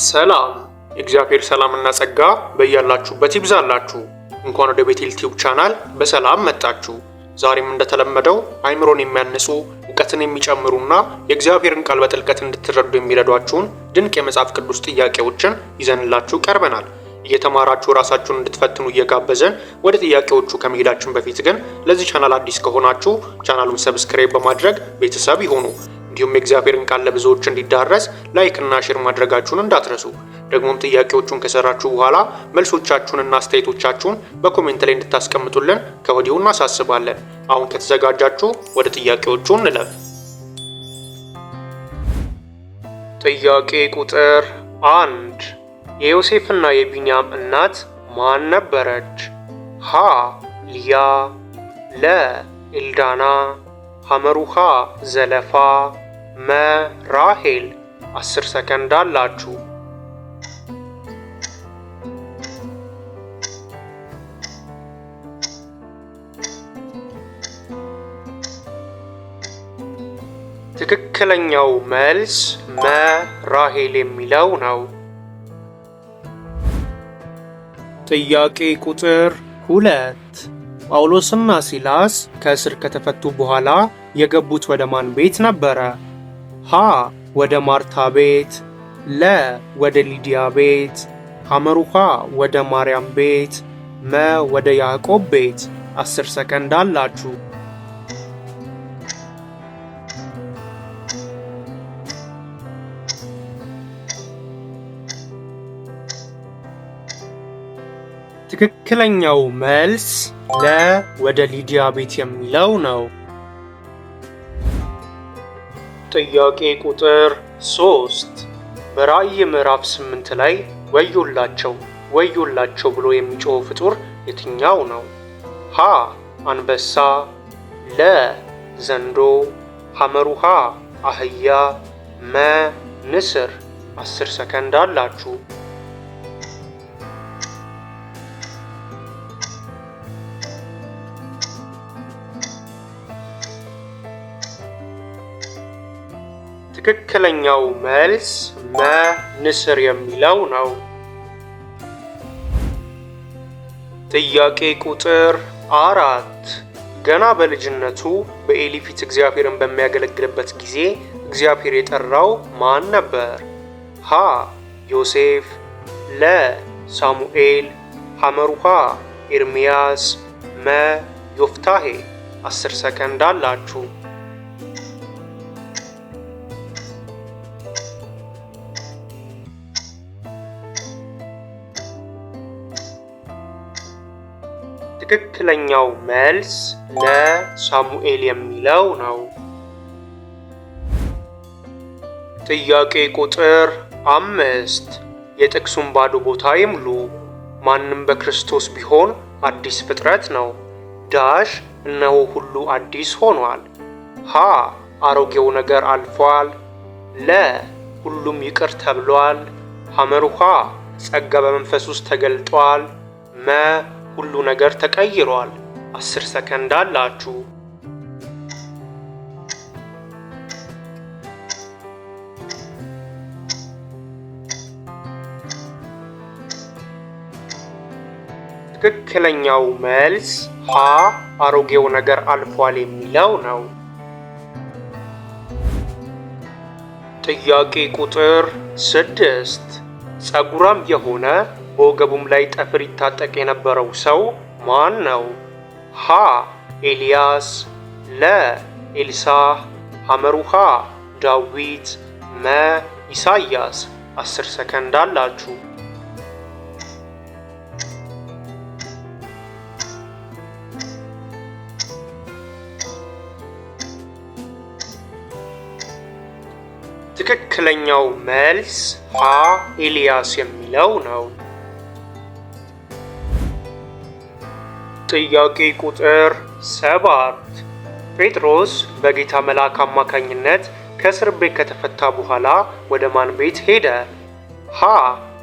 ሰላም የእግዚአብሔር ሰላምና ጸጋ በያላችሁበት ይብዛላችሁ። እንኳን ወደ ቤቴል ቲዩብ ቻናል በሰላም መጣችሁ። ዛሬም እንደተለመደው አይምሮን የሚያንጹ እውቀትን የሚጨምሩና የእግዚአብሔርን ቃል በጥልቀት እንድትረዱ የሚረዷችሁን ድንቅ የመጽሐፍ ቅዱስ ጥያቄዎችን ይዘንላችሁ ቀርበናል። እየተማራችሁ ራሳችሁን እንድትፈትኑ እየጋበዘን ወደ ጥያቄዎቹ ከመሄዳችን በፊት ግን ለዚህ ቻናል አዲስ ከሆናችሁ ቻናሉን ሰብስክራይብ በማድረግ ቤተሰብ ይሁኑ። እንዲሁም የእግዚአብሔርን ቃል ለብዙዎች እንዲዳረስ ላይክ እና ሼር ማድረጋችሁን እንዳትረሱ። ደግሞም ጥያቄዎቹን ከሰራችሁ በኋላ መልሶቻችሁንና አስተያየቶቻችሁን በኮሜንት ላይ እንድታስቀምጡልን ከወዲሁ እናሳስባለን። አሁን ከተዘጋጃችሁ ወደ ጥያቄዎቹ እንለፍ። ጥያቄ ቁጥር 1 የዮሴፍና የቢንያም እናት ማን ነበረች? ሀ ሊያ፣ ለ ኤልዳና፣ ሐመሩሃ ዘለፋ፣ መ ራሄል። 10 ሰከንድ አላችሁ። ትክክለኛው መልስ መ ራሄል የሚለው ነው። ጥያቄ ቁጥር 2 ጳውሎስና ሲላስ ከእስር ከተፈቱ በኋላ የገቡት ወደ ማን ቤት ነበረ? ሀ ወደ ማርታ ቤት፣ ለ ወደ ሊዲያ ቤት፣ ሐመሩሃ ወደ ማርያም ቤት፣ መ ወደ ያዕቆብ ቤት። 10 ሰከንድ አላችሁ። ትክክለኛው መልስ ለ ወደ ሊዲያ ቤት የሚለው ነው። ጥያቄ ቁጥር 3 በራእይ ምዕራፍ 8 ላይ ወዮላቸው ወዮላቸው ብሎ የሚጮህ ፍጡር የትኛው ነው? ሀ አንበሳ፣ ለ ዘንዶ፣ ሐመሩሃ አህያ፣ መ ንስር። 10 ሰከንድ አላችሁ። ትክክለኛው መልስ መ ንስር የሚለው ነው። ጥያቄ ቁጥር 4 ገና በልጅነቱ በኤሊ ፊት እግዚአብሔርን በሚያገለግልበት ጊዜ እግዚአብሔር የጠራው ማን ነበር? ሀ ዮሴፍ፣ ለ ሳሙኤል፣ ሐመሩሃ ኤርምያስ፣ መ ዮፍታሄ። 10 ሰከንድ አላችሁ። ትክክለኛው መልስ ለሳሙኤል የሚለው ነው። ጥያቄ ቁጥር 5 የጥቅሱን ባዶ ቦታ ይሙሉ። ማንም በክርስቶስ ቢሆን አዲስ ፍጥረት ነው። ዳሽ እነሆ ሁሉ አዲስ ሆኗል። ሀ አሮጌው ነገር አልፏል፣ ለ ሁሉም ይቅር ተብሏል፣ ሐመሩሃ ጸጋ በመንፈስ ውስጥ ተገልጧል፣ መ ሁሉ ነገር ተቀይሯል። 10 ሰከንድ አላችሁ። ትክክለኛው መልስ ሀ አሮጌው ነገር አልፏል የሚለው ነው። ጥያቄ ቁጥር 6 ጸጉራም የሆነ በወገቡም ላይ ጠፍር ይታጠቅ የነበረው ሰው ማን ነው? ሀ ኤልያስ፣ ለ ኤልሳዕ፣ ሐመሩሃ ዳዊት፣ መ ኢሳይያስ። 10 ሰከንድ አላችሁ። ትክክለኛው መልስ ሀ ኤልያስ የሚለው ነው። ጥያቄ ቁጥር 7 ጴጥሮስ በጌታ መልአክ አማካኝነት ከእስር ቤት ከተፈታ በኋላ ወደ ማን ቤት ሄደ? ሀ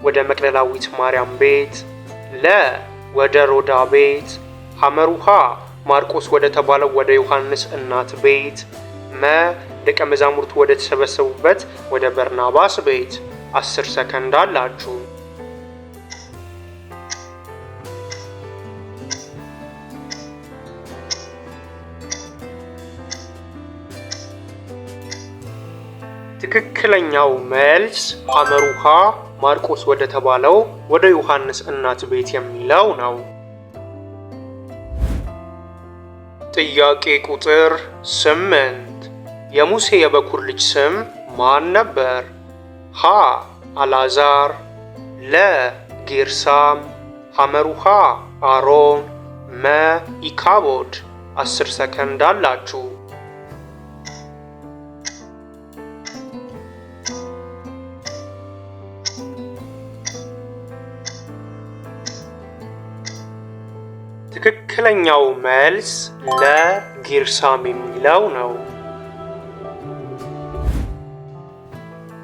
ወደ መቅደላዊት ማርያም ቤት፣ ለ ወደ ሮዳ ቤት፣ ሐመሩሃ ማርቆስ ወደ ተባለው ወደ ዮሐንስ እናት ቤት፣ መ ደቀ መዛሙርቱ ወደ ተሰበሰቡበት ወደ በርናባስ ቤት። 10 ሰከንድ አላችሁ። ትክክለኛው መልስ ሐመሩሃ ማርቆስ ወደ ተባለው ወደ ዮሐንስ እናት ቤት የሚለው ነው። ጥያቄ ቁጥር 8 የሙሴ የበኩር ልጅ ስም ማን ነበር? ሀ አልዓዛር፣ ለ ጌርሳም፣ ሐመሩሃ አሮን፣ መ ኢካቦድ። 10 ሰከንድ አላችሁ። ትክክለኛው መልስ ለጌርሳም የሚለው ነው።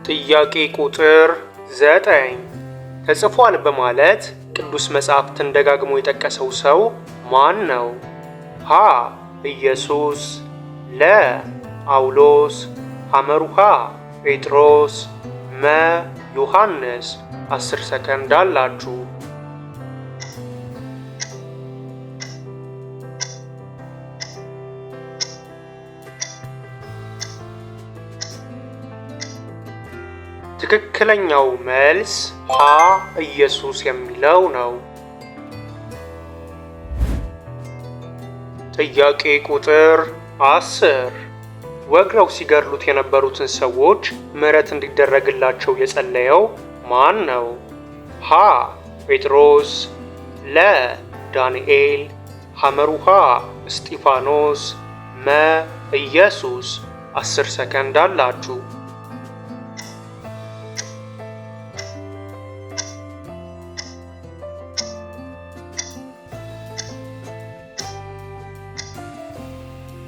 ጥያቄ ቁጥር 9 ተጽፏል በማለት ቅዱስ መጽሐፍትን ደጋግሞ የጠቀሰው ሰው ማን ነው? ሀ ኢየሱስ፣ ለ ጳውሎስ፣ ሐመሩሃ ጴጥሮስ፣ መ ዮሐንስ። 10 ሰከንድ አላችሁ። ትክክለኛው መልስ ሀ ኢየሱስ የሚለው ነው። ጥያቄ ቁጥር 10 ወግረው ሲገድሉት የነበሩትን ሰዎች ምሕረት እንዲደረግላቸው የጸለየው ማን ነው? ሀ ጴጥሮስ፣ ለ ዳንኤል፣ ሐመሩሃ እስጢፋኖስ፣ መ ኢየሱስ። 10 ሰከንድ አላችሁ።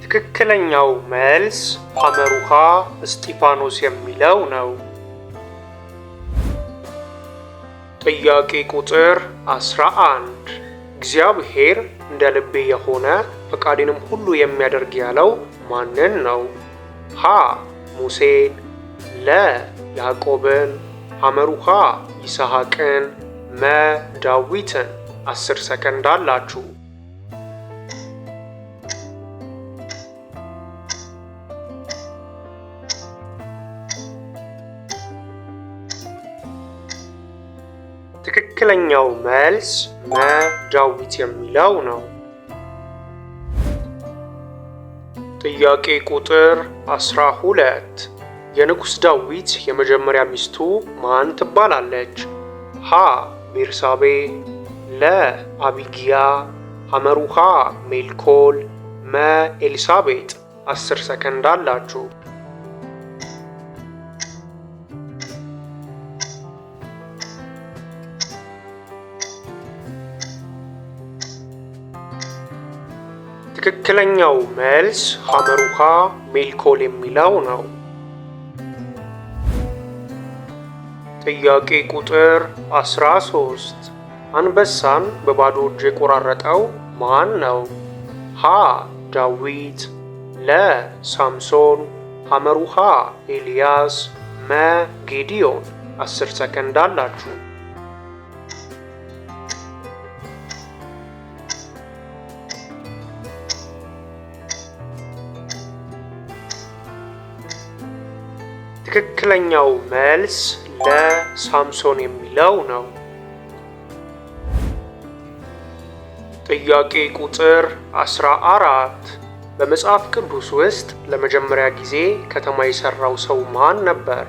ትክክለኛው መልስ ሐመሩሃ እስጢፋኖስ የሚለው ነው። ጥያቄ ቁጥር 11 እግዚአብሔር እንደ ልቤ የሆነ ፈቃዴንም ሁሉ የሚያደርግ ያለው ማንን ነው? ሀ ሙሴን፣ ለ ያዕቆብን፣ ሐመሩሃ ይስሐቅን፣ መ ዳዊትን። 10 ሰከንድ አላችሁ። ትክክለኛው መልስ መ ዳዊት የሚለው ነው። ጥያቄ ቁጥር 12 የንጉሥ ዳዊት የመጀመሪያ ሚስቱ ማን ትባላለች? ሀ ቤርሳቤ፣ ለ አቢጊያ፣ ሐመሩሃ ሜልኮል፣ መ ኤልሳቤጥ። 10 ሰከንድ አላችሁ። ትክክለኛው መልስ ሐመሩሃ ሜልኮል የሚለው ነው። ጥያቄ ቁጥር 13 አንበሳን በባዶ እጅ የቆራረጠው ማን ነው? ሀ ዳዊት፣ ለ ሳምሶን፣ ሐመሩሃ ኤልያስ፣ መ ጌዲዮን። 10 ሰከንድ አላችሁ። ትክክለኛው መልስ ለሳምሶን የሚለው ነው። ጥያቄ ቁጥር 14 በመጽሐፍ ቅዱስ ውስጥ ለመጀመሪያ ጊዜ ከተማ የሰራው ሰው ማን ነበር?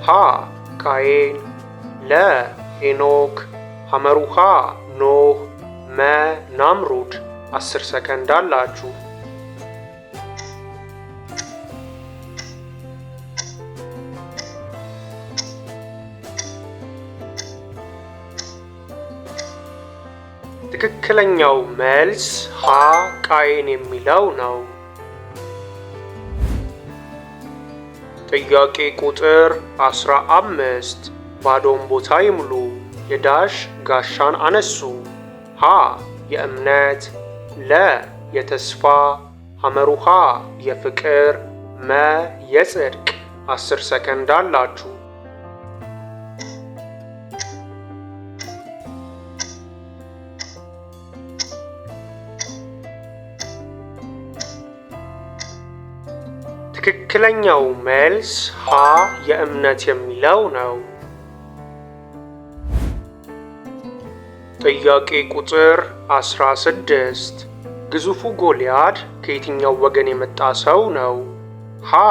ሀ ቃየን፣ ለ ሄኖክ፣ ሐመሩሃ ኖህ፣ መ ናምሩድ። 10 ሰከንድ አላችሁ። ትክክለኛው መልስ ሀ ቃየን የሚለው ነው። ጥያቄ ቁጥር 15 ባዶውን ቦታ ይሙሉ። የዳሽ ጋሻን አነሱ። ሀ የእምነት፣ ለ የተስፋ፣ ሐመሩሃ የፍቅር፣ መ የጽድቅ። 10 ሰከንድ አላችሁ። ትክክለኛው መልስ ሀ የእምነት የሚለው ነው። ጥያቄ ቁጥር 16 ግዙፉ ጎልያድ ከየትኛው ወገን የመጣ ሰው ነው? ሀ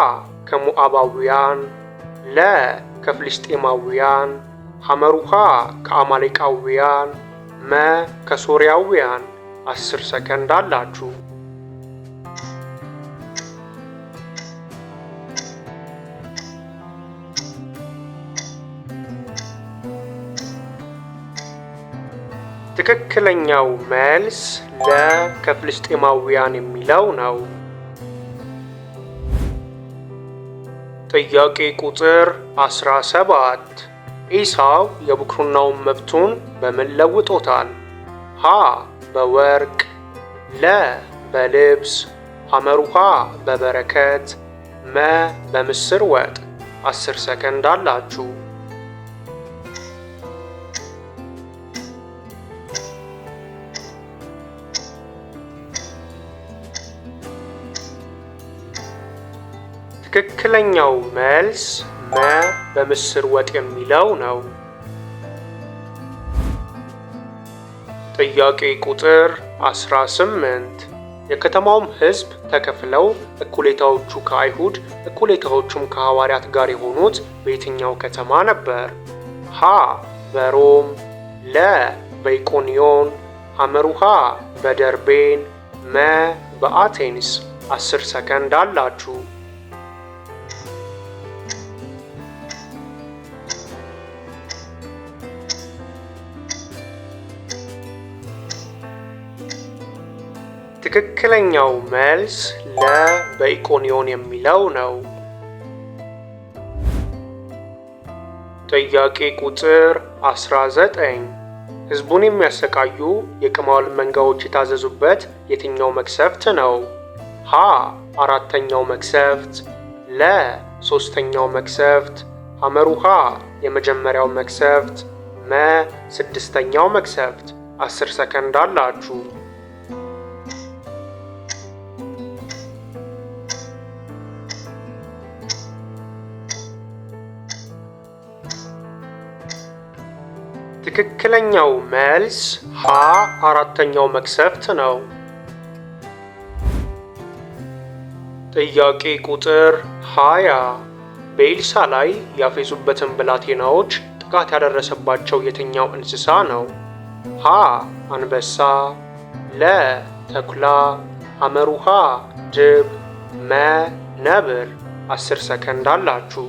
ከሞዓባውያን፣ ለ ከፍልስጤማውያን፣ ሐመሩሃ ከአማሌቃውያን፣ መ ከሶርያውያን። 10 ሰከንድ አላችሁ። ትክክለኛው መልስ ለ ከፍልስጤማውያን የሚለው ነው። ጥያቄ ቁጥር 17 ኢሳው የብኩርናውን መብቱን በምን ለውጦታል? ሀ በወርቅ፣ ለ በልብስ፣ ሐመሩሃ በበረከት፣ መ በምስር ወጥ። 10 ሰከንድ አላችሁ። ትክክለኛው መልስ መ በምስር ወጥ የሚለው ነው። ጥያቄ ቁጥር 18 የከተማውም ሕዝብ ተከፍለው እኩሌታዎቹ ከአይሁድ እኩሌታዎቹም ከሐዋርያት ጋር የሆኑት በየትኛው ከተማ ነበር? ሀ በሮም፣ ለ በኢቆንዮን፣ ሐመሩሃ በደርቤን፣ መ በአቴንስ። 10 ሰከንድ አላችሁ። ትክክለኛው መልስ ለ በኢቆንዮን የሚለው ነው። ጥያቄ ቁጥር 19 ሕዝቡን የሚያሰቃዩ የቅማል መንጋዎች የታዘዙበት የትኛው መቅሰፍት ነው? ሀ አራተኛው መቅሰፍት፣ ለ ሶስተኛው መቅሰፍት፣ ሐመሩሃ የመጀመሪያው መቅሰፍት፣ መ ስድስተኛው መቅሰፍት። 10 ሰከንድ አላችሁ። ትክክለኛው መልስ ሀ አራተኛው መቅሰፍት ነው። ጥያቄ ቁጥር 20 በኤልሳ ላይ ያፌዙበትን ብላቴናዎች ጥቃት ያደረሰባቸው የትኛው እንስሳ ነው? ሀ አንበሳ፣ ለ ተኩላ፣ ሐመሩሃ ድብ፣ መ ነብር። 10 ሰከንድ አላችሁ።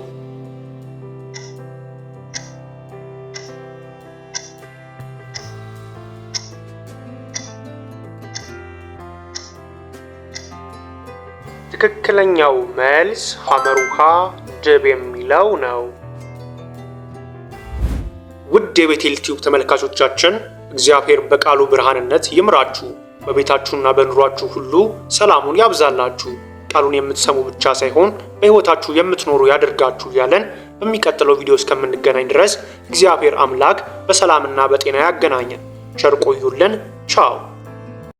ትክክለኛው መልስ ሐመሩሃ ድብ የሚለው ነው። ውድ የቤቴል ቲዩብ ተመልካቾቻችን እግዚአብሔር በቃሉ ብርሃንነት ይምራችሁ፣ በቤታችሁና በኑሯችሁ ሁሉ ሰላሙን ያብዛላችሁ፣ ቃሉን የምትሰሙ ብቻ ሳይሆን በሕይወታችሁ የምትኖሩ ያደርጋችሁ ያለን በሚቀጥለው ቪዲዮ እስከምንገናኝ ድረስ እግዚአብሔር አምላክ በሰላምና በጤና ያገናኘን። ቸር ቆዩልን። ቻው